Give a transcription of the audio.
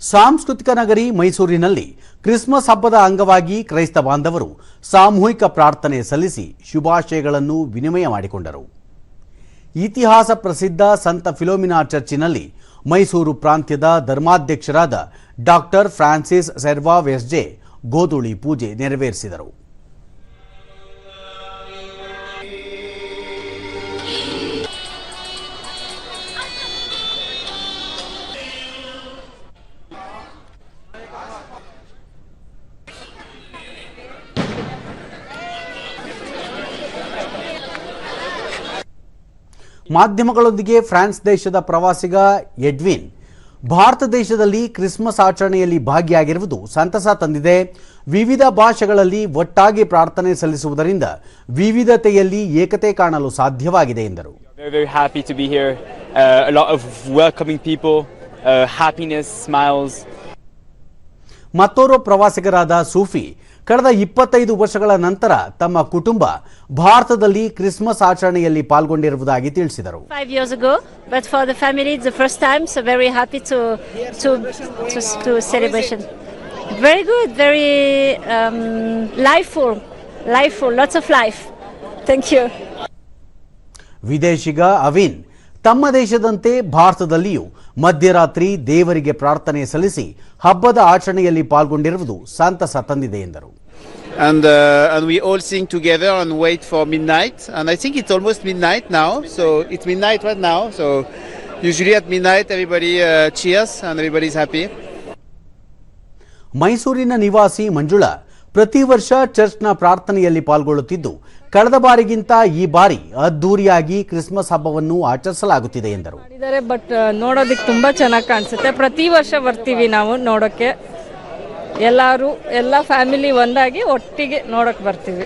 ಸಾಂಸ್ಕೃತಿಕ ನಗರಿ ಮೈಸೂರಿನಲ್ಲಿ ಕ್ರಿಸ್ಮಸ್ ಹಬ್ಬದ ಅಂಗವಾಗಿ ಕ್ರೈಸ್ತ ಬಾಂಧವರು ಸಾಮೂಹಿಕ ಪ್ರಾರ್ಥನೆ ಸಲ್ಲಿಸಿ ಶುಭಾಶಯಗಳನ್ನು ವಿನಿಮಯ ಮಾಡಿಕೊಂಡರು. ಇತಿಹಾಸ ಪ್ರಸಿದ್ಧ ಸಂತ ಫಿಲೋಮಿನಾ ಚರ್ಚಿನಲ್ಲಿ ಮೈಸೂರು ಪ್ರಾಂತ್ಯದ ಧರ್ಮಾಧ್ಯಕ್ಷರಾದ ಡಾಕ್ಟರ್ ಫ್ರಾನ್ಸಿಸ್ ಸೆರ್ವಾವ್ ಎಸ್ಜೆ ಗೋಧೂಳಿ ಪೂಜೆ ನೆರವೇರಿಸಿದರು. ಮಾಧ್ಯಮಗಳೊಂದಿಗೆ ಫ್ರಾನ್ಸ್ ದೇಶದ ಪ್ರವಾಸಿಗ ಎಡ್ವಿನ್ ಭಾರತ ದೇಶದಲ್ಲಿ ಕ್ರಿಸ್ಮಸ್ ಆಚರಣೆಯಲ್ಲಿ ಭಾಗಿಯಾಗಿರುವುದು ಸಂತಸ ತಂದಿದೆ. ವಿವಿಧ ಭಾಷೆಗಳಲ್ಲಿ ಒಟ್ಟಾಗಿ ಪ್ರಾರ್ಥನೆ ಸಲ್ಲಿಸುವುದರಿಂದ ವಿವಿಧತೆಯಲ್ಲಿ ಏಕತೆ ಕಾಣಲು ಸಾಧ್ಯವಾಗಿದೆ ಎಂದರು. Very happy to be here. A lot of welcoming people, happiness, smiles. ಮತ್ತೋರ್ವ ಪ್ರವಾಸಿಗರಾದ ಸೂಫಿ ಕಳೆದ 25 ವರ್ಷಗಳ ನಂತರ ತಮ್ಮ ಕುಟುಂಬ ಭಾರತದಲ್ಲಿ ಕ್ರಿಸ್ಮಸ್ ಆಚರಣೆಯಲ್ಲಿ ಪಾಲ್ಗೊಂಡಿರುವುದಾಗಿ ತಿಳಿಸಿದರು. 5 years ago, but for the family it's the first time, so very happy to celebration. Very good, very lifeful, lots of life. Thank you. ವಿದೇಶಿಗ Avin ತಮ್ಮ ದೇಶದಂತೆ ಭಾರತದಲ್ಲಿಯೂ ಮಧ್ಯರಾತ್ರಿ ದೇವರಿಗೆ ಪ್ರಾರ್ಥನೆ ಸಲ್ಲಿಸಿ ಹಬ್ಬದ ಆಚರಣೆಯಲ್ಲಿ ಪಾಲ್ಗೊಂಡಿರುವುದು ಸಂತಸ ತಂದಿದೆ ಎಂದರು. And we all sing together and wait for midnight, and I think it's almost midnight now, so it's midnight right now, so usually at midnight everybody cheers and everybody is happy. ಮೈಸೂರಿನ ನಿವಾಸಿ ಮಂಜುಳಾ ಪ್ರತಿ ವರ್ಷ ಚರ್ಚ್ನ ಪ್ರಾರ್ಥನೆಯಲ್ಲಿ ಪಾಲ್ಗೊಳ್ಳುತ್ತಿದ್ದು ಕಳೆದ ಬಾರಿಗಿಂತ ಈ ಬಾರಿ ಅದ್ದೂರಿಯಾಗಿ Christmas ಹಬ್ಬವನ್ನು ಆಚರಿಸಲಾಗುತ್ತಿದೆ ಎಂದರು. ಬಟ್ ನೋಡೋದಕ್ಕೆ ತುಂಬಾ ಚೆನ್ನಾಗಿ ಕಾಣಿಸುತ್ತೆ. ಪ್ರತಿ ವರ್ಷ ಬರ್ತೀವಿ ನಾವು ನೋಡೋಕ್ಕೆ. ಎಲ್ಲ ಫ್ಯಾಮಿಲಿ ಒಂದಾಗಿ ಒಟ್ಟಿಗೆ ನೋಡೋಕೆ ಬರ್ತೀವಿ.